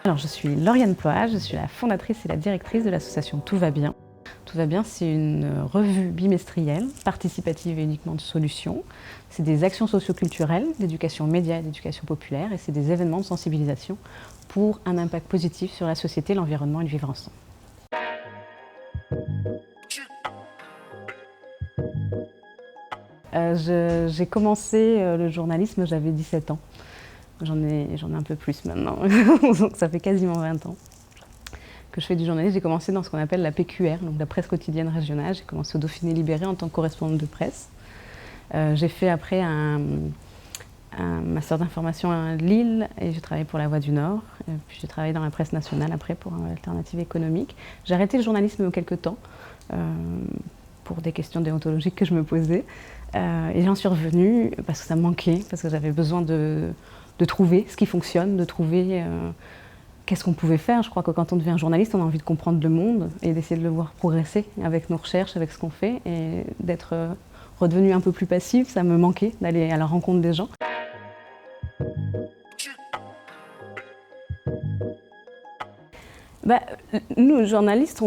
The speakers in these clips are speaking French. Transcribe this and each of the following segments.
Alors, je suis Lauriane Ploa, je suis la fondatrice et la directrice de l'association Tout va bien. Tout va bien, c'est une revue bimestrielle, participative et uniquement de solutions. C'est des actions socioculturelles, d'éducation média et d'éducation populaire, et c'est des événements de sensibilisation pour un impact positif sur la société, l'environnement et le vivre ensemble. J'ai commencé le journalisme, j'avais 17 ans. J'en ai un peu plus maintenant, donc ça fait quasiment 20 ans que je fais du journalisme. J'ai commencé dans ce qu'on appelle la PQR, donc la presse quotidienne régionale. J'ai commencé au Dauphiné Libéré en tant que correspondante de presse. J'ai fait après un master d'information à Lille et j'ai travaillé pour La Voix du Nord. Puis j'ai travaillé dans la presse nationale après pour Alternative économique. J'ai arrêté le journalisme il y a quelques temps pour des questions déontologiques que je me posais. Et j'en suis revenue parce que ça me manquait, parce que j'avais besoin de trouver ce qui fonctionne, de trouver qu'est-ce qu'on pouvait faire. Je crois que quand on devient journaliste, on a envie de comprendre le monde et d'essayer de le voir progresser avec nos recherches, avec ce qu'on fait, et d'être redevenue un peu plus passive. Ça me manquait d'aller à la rencontre des gens. Nous, journalistes,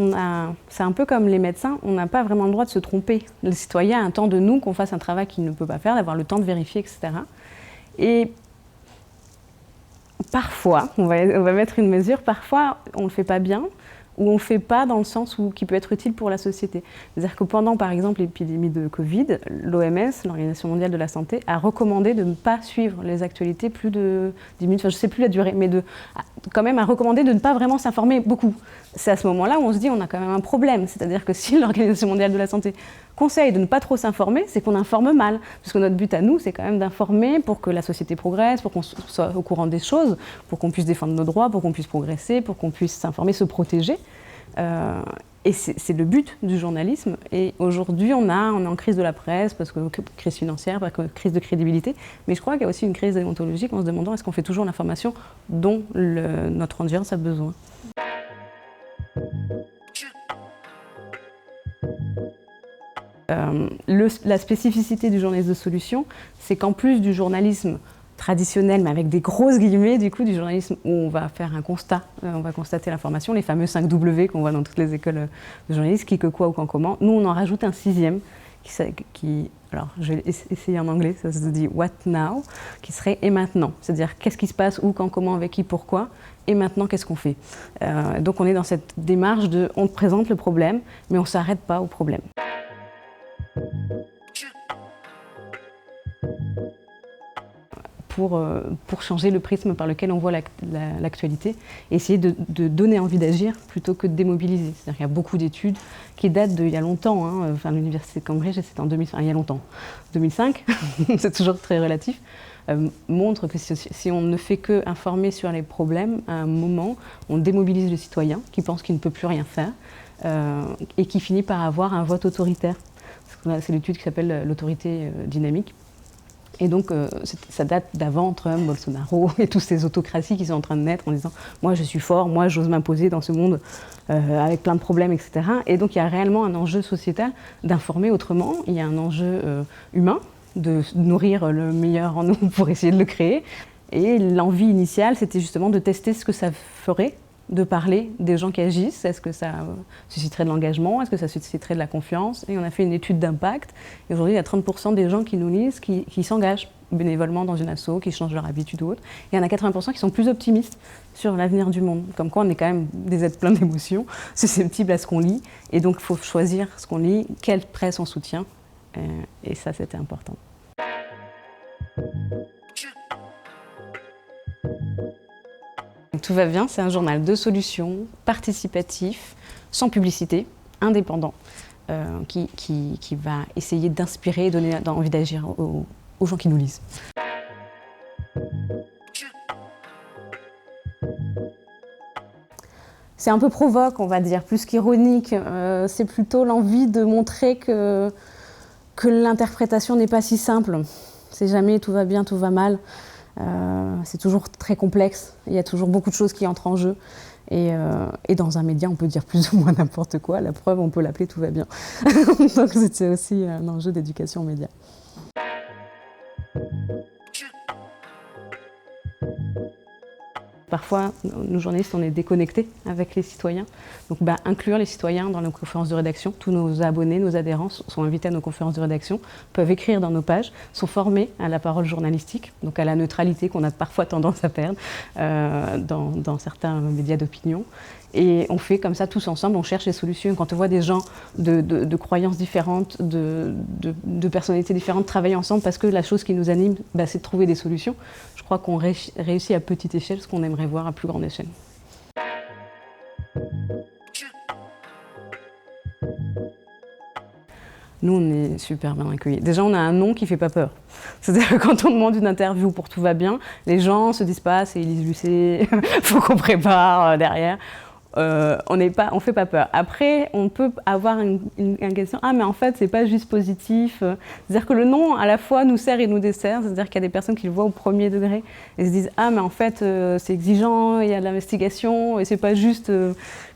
c'est un peu comme les médecins, on n'a pas vraiment le droit de se tromper. Le citoyen attend de nous qu'on fasse un travail qu'il ne peut pas faire, d'avoir le temps de vérifier, etc. Et parfois, on va mettre une mesure, parfois on ne le fait pas bien, ou on ne le fait pas dans le sens qui peut être utile pour la société. C'est-à-dire que pendant, par exemple, l'épidémie de Covid, l'OMS, l'Organisation mondiale de la santé, a recommandé de ne pas suivre les actualités plus de 10 minutes, enfin je ne sais plus la durée, mais quand même a recommandé de ne pas vraiment s'informer beaucoup. C'est à ce moment-là où on se dit on a quand même un problème, c'est-à-dire que si l'Organisation mondiale de la santé conseille de ne pas trop s'informer, c'est qu'on informe mal. Parce que notre but à nous, c'est quand même d'informer pour que la société progresse, pour qu'on soit au courant des choses, pour qu'on puisse défendre nos droits, pour qu'on puisse progresser, pour qu'on puisse s'informer, se protéger. Et c'est le but du journalisme. Et aujourd'hui, on est en crise de la presse, parce que crise financière, parce que crise de crédibilité. Mais je crois qu'il y a aussi une crise déontologique en se demandant est-ce qu'on fait toujours l'information dont notre audience a besoin. La spécificité du journalisme de solution, c'est qu'en plus du journalisme traditionnel, mais avec des grosses guillemets, du coup, du journalisme où on va faire un constat, on va constater l'information, les fameux 5 W qu'on voit dans toutes les écoles de journalisme, qui, que, quoi, ou quand, comment. Nous, on en rajoute un 6e, alors je vais essayer en anglais, ça se dit What Now, qui serait et maintenant. C'est-à-dire qu'est-ce qui se passe, où, quand, comment, avec qui, pourquoi, et maintenant qu'est-ce qu'on fait. Donc on est dans cette démarche de on te présente le problème, mais on ne s'arrête pas au problème. Pour changer le prisme par lequel on voit l'actualité, essayer de donner envie d'agir plutôt que de démobiliser. C'est-à-dire qu'il y a beaucoup d'études qui datent d'il y a longtemps, enfin l'université de Cambridge, c'était en 2005, il y a longtemps, 2005, c'est toujours très relatif, montre que si on ne fait que informer sur les problèmes, à un moment, on démobilise le citoyen qui pense qu'il ne peut plus rien faire et qui finit par avoir un vote autoritaire. C'est l'étude qui s'appelle l'autorité dynamique. Et donc, ça date d'avant Trump, Bolsonaro et toutes ces autocraties qui sont en train de naître en disant « moi je suis fort, moi j'ose m'imposer dans ce monde avec plein de problèmes, etc. » Et donc il y a réellement un enjeu sociétal d'informer autrement, il y a un enjeu humain de nourrir le meilleur en nous pour essayer de le créer. Et l'envie initiale, c'était justement de tester ce que ça ferait de parler des gens qui agissent. Est-ce que ça susciterait de l'engagement? Est-ce que ça susciterait de la confiance? Et on a fait une étude d'impact. Et aujourd'hui, il y a 30% des gens qui nous lisent, qui s'engagent bénévolement dans une asso, qui changent leur habitude ou autre. Et il y en a 80% qui sont plus optimistes sur l'avenir du monde. Comme quoi, on est quand même des êtres pleins d'émotions, susceptibles à ce qu'on lit. Et donc, il faut choisir ce qu'on lit, quelle presse on soutient. Et ça, c'était important. Tout va bien, c'est un journal de solutions, participatif, sans publicité, indépendant, qui va essayer d'inspirer et donner envie d'agir aux gens qui nous lisent. C'est un peu provoque, on va dire, plus qu'ironique. C'est plutôt l'envie de montrer que l'interprétation n'est pas si simple. C'est jamais tout va bien, tout va mal. C'est toujours très complexe, il y a toujours beaucoup de choses qui entrent en jeu. Et dans un média, on peut dire plus ou moins n'importe quoi. La preuve, on peut l'appeler tout va bien. Donc c'est aussi un enjeu d'éducation aux médias. parfois, nous journalistes, on est déconnectés avec les citoyens. Donc inclure les citoyens dans nos conférences de rédaction. Tous nos abonnés, nos adhérents sont invités à nos conférences de rédaction, peuvent écrire dans nos pages, sont formés à la parole journalistique, donc à la neutralité qu'on a parfois tendance à perdre dans certains médias d'opinion. Et on fait comme ça tous ensemble, on cherche des solutions. Quand on voit des gens de croyances différentes, de personnalités différentes travailler ensemble, parce que la chose qui nous anime, c'est de trouver des solutions. Je crois qu'on réussit à petite échelle ce qu'on aimerait voir à plus grande échelle. Nous, on est super bien accueillis. Déjà, on a un nom qui ne fait pas peur. C'est-à-dire que quand on demande une interview pour Tout va bien, les gens ne se disent pas c'est Élise Lucet, il faut qu'on prépare derrière. On ne fait pas peur. Après, on peut avoir une question, ah mais en fait, c'est pas juste positif. C'est-à-dire que le nom, à la fois, nous sert et nous dessert. C'est-à-dire qu'il y a des personnes qui le voient au premier degré et se disent, ah mais en fait, c'est exigeant, il y a de l'investigation et c'est pas juste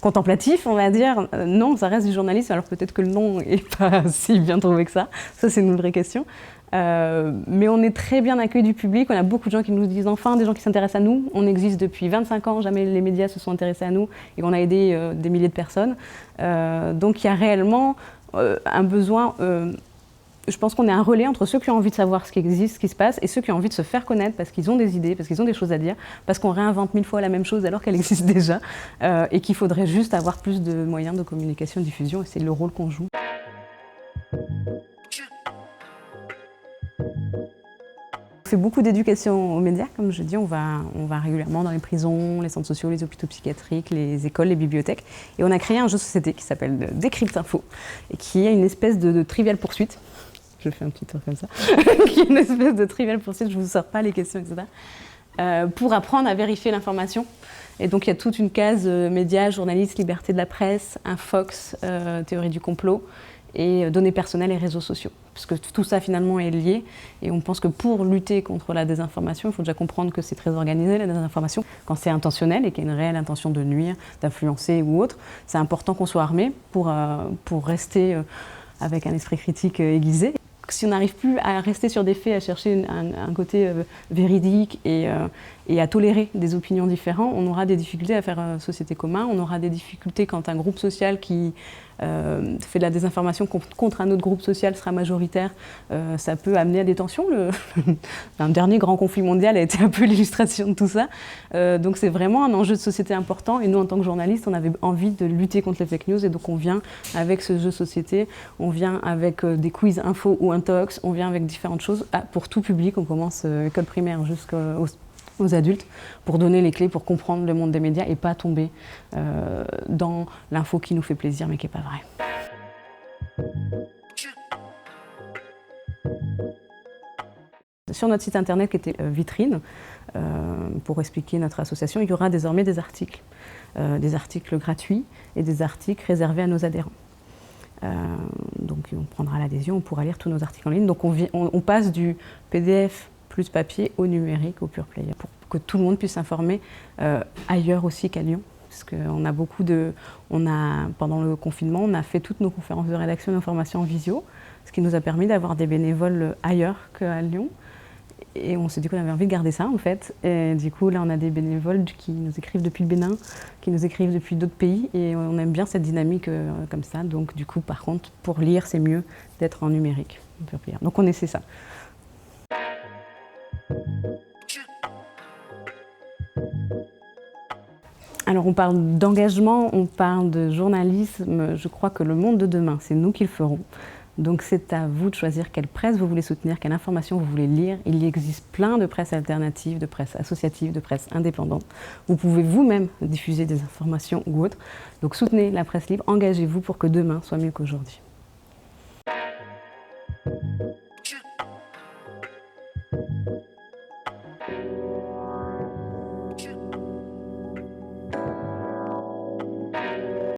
contemplatif, on va dire. Non, ça reste du journalisme, alors peut-être que le nom n'est pas si bien trouvé que ça. Ça, c'est une vraie question. Mais on est très bien accueillis du public, on a beaucoup de gens qui nous disent enfin, des gens qui s'intéressent à nous. On existe depuis 25 ans, jamais les médias se sont intéressés à nous et on a aidé des milliers de personnes. Donc il y a réellement un besoin, je pense qu'on est un relais entre ceux qui ont envie de savoir ce qui existe, ce qui se passe, et ceux qui ont envie de se faire connaître parce qu'ils ont des idées, parce qu'ils ont des choses à dire, parce qu'on réinvente 1000 fois la même chose alors qu'elle existe déjà, et qu'il faudrait juste avoir plus de moyens de communication et de diffusion, et c'est le rôle qu'on joue. On fait beaucoup d'éducation aux médias, comme je dis, on va régulièrement dans les prisons, les centres sociaux, les hôpitaux psychiatriques, les écoles, les bibliothèques. Et on a créé un jeu de société qui s'appelle Décrypte Info, et qui est une espèce de trivial poursuite. Je fais un petit tour comme ça. Qui est une espèce de trivial poursuite, je ne vous sors pas les questions, etc. Pour apprendre à vérifier l'information. Et donc il y a toute une case médias, journalistes, liberté de la presse, infox, théorie du complot, et données personnelles et réseaux sociaux. Parce que tout ça finalement est lié et on pense que pour lutter contre la désinformation, il faut déjà comprendre que c'est très organisé la désinformation. Quand c'est intentionnel et qu'il y a une réelle intention de nuire, d'influencer ou autre, c'est important qu'on soit armé pour rester avec un esprit critique aiguisé. Si on n'arrive plus à rester sur des faits, à chercher un côté véridique et à tolérer des opinions différentes, on aura des difficultés à faire société commune, on aura des difficultés quand un groupe social qui fait de la désinformation contre un autre groupe social sera majoritaire, ça peut amener à des tensions. Un dernier grand conflit mondial a été un peu l'illustration de tout ça. Donc c'est vraiment un enjeu de société important et nous en tant que journalistes on avait envie de lutter contre les fake news et donc on vient avec ce jeu de société, on vient avec des quiz info ou intox, on vient avec différentes choses pour tout public, on commence école primaire jusqu'aux adultes pour donner les clés pour comprendre le monde des médias et pas tomber dans l'info qui nous fait plaisir mais qui n'est pas vraie. Sur notre site internet qui était vitrine, pour expliquer notre association, il y aura désormais des articles gratuits et des articles réservés à nos adhérents. Donc on prendra l'adhésion, on pourra lire tous nos articles en ligne. Donc on passe du PDF plus papier au numérique, au pure player, pour que tout le monde puisse s'informer ailleurs aussi qu'à Lyon. Parce qu'on a pendant le confinement, on a fait toutes nos conférences de rédaction d'information en visio, ce qui nous a permis d'avoir des bénévoles ailleurs qu'à Lyon. Et on s'est dit qu'on avait envie de garder ça en fait. Et du coup, là, on a des bénévoles qui nous écrivent depuis le Bénin, qui nous écrivent depuis d'autres pays. Et on aime bien cette dynamique comme ça. Donc du coup, par contre, pour lire, c'est mieux d'être en numérique. Donc on essaie ça. Alors on parle d'engagement, on parle de journalisme. Je crois que le monde de demain, c'est nous qui le ferons. Donc c'est à vous de choisir quelle presse vous voulez soutenir, quelle information vous voulez lire. Il y existe plein de presse alternatives, de presse associative, de presse indépendante. Vous pouvez vous-même diffuser des informations ou autres. Donc soutenez la presse libre, engagez-vous pour que demain soit mieux qu'aujourd'hui.